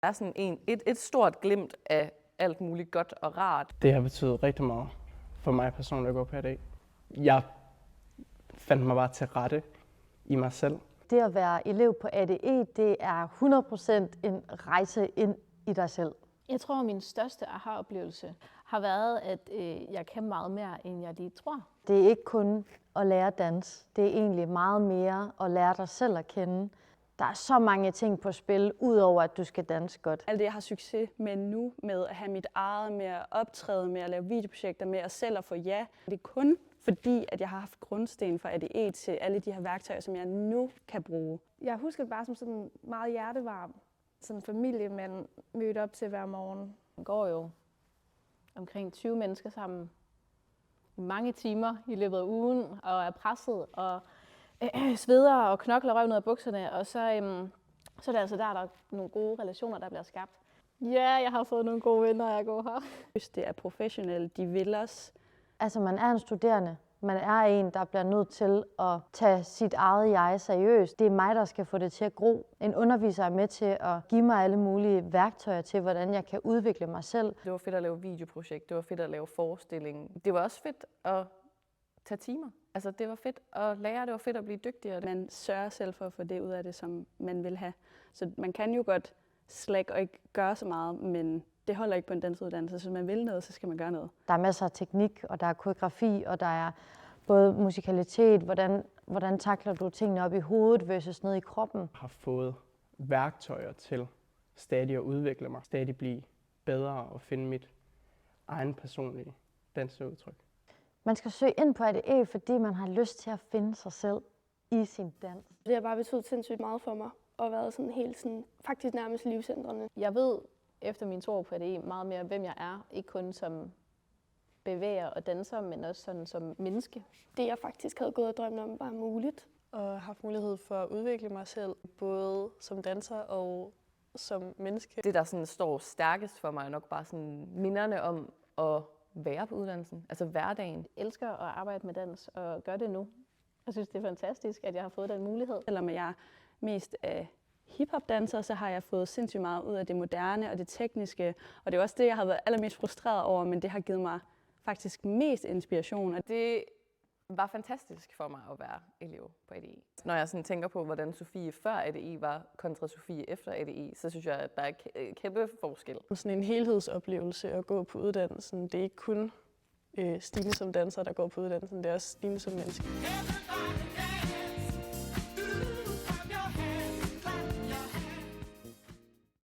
Der er sådan et stort glimt af alt muligt godt og rart. Det har betydet rigtig meget for mig personligt at gå på ADE. Jeg fandt mig bare til rette i mig selv. Det at være elev på ADE, det er 100% en rejse ind i dig selv. Jeg tror, at min største aha-oplevelse har været, at jeg kan meget mere, end jeg lige tror. Det er ikke kun at lære dans. Det er egentlig meget mere at lære dig selv at kende. Der er så mange ting på spil, udover at du skal danse godt. Alt det, jeg har succes med nu, med at have mit eget, med at optræde, med at lave videoprojekter, med at selv at få ja. Det er kun fordi, at jeg har haft grundsten fra ADE til alle de her værktøjer, som jeg nu kan bruge. Jeg husker det bare som sådan meget hjertevarm. Sådan en familie, man mødte op til hver morgen. Man går jo omkring 20 mennesker sammen i mange timer i løbet af ugen, og er presset og sveder og knokler røven ud af bukserne, og så er det altså der er nogle gode relationer, der bliver skabt. Ja, jeg har fået nogle gode venner, jeg går her. Hvis det er professionelle, de vil os. Altså, man er en studerende. Man er en, der bliver nødt til at tage sit eget jeg seriøst. Det er mig, der skal få det til at gro. En underviser er med til at give mig alle mulige værktøjer til, hvordan jeg kan udvikle mig selv. Det var fedt at lave videoprojekt, det var fedt at lave forestilling. Det var også fedt at tage timer. Altså, det var fedt at lære, det var fedt at blive dygtigere. Man sørger selv for at få det ud af det, som man vil have. Så man kan jo godt slække og ikke gøre så meget, men det holder ikke på en dansuddannelse. Så hvis man vil noget, så skal man gøre noget. Der er masser af teknik, og der er koreografi, og der er både musikalitet, hvordan takler du tingene op i hovedet versus ned i kroppen. Jeg har fået værktøjer til stadig at udvikle mig, stadig blive bedre og finde mit egen personlige danseudtryk. Man skal søge ind på ADE, fordi man har lyst til at finde sig selv i sin dans. Det har bare betydet sindssygt meget for mig, og været sådan helt sådan, faktisk nærmest livsændrende. Jeg ved efter mine 2 år på ADE meget mere, hvem jeg er. Ikke kun som bevæger og danser, men også sådan som menneske. Det, jeg faktisk havde gået og drømt om, var muligt. Og haft mulighed for at udvikle mig selv, både som danser og som menneske. Det, der sådan står stærkest for mig, er nok bare sådan minderne om at være på uddannelsen, altså hverdagen. Jeg elsker at arbejde med dans og gør det nu. Jeg synes, det er fantastisk, at jeg har fået den mulighed. Selvom jeg mest af hiphop-danser, så har jeg fået sindssygt meget ud af det moderne og det tekniske. Og det er også det, jeg har været allermest frustreret over, men det har givet mig faktisk mest inspiration. Det var fantastisk for mig at være elev på ADE. Når jeg sådan tænker på, hvordan Sofie før ADE var kontra Sofie efter ADE, så synes jeg, at der er kæmpe forskel. Sådan en helhedsoplevelse at gå på uddannelsen. Det er ikke kun Stine som danser, der går på uddannelsen. Det er også Stine som menneske.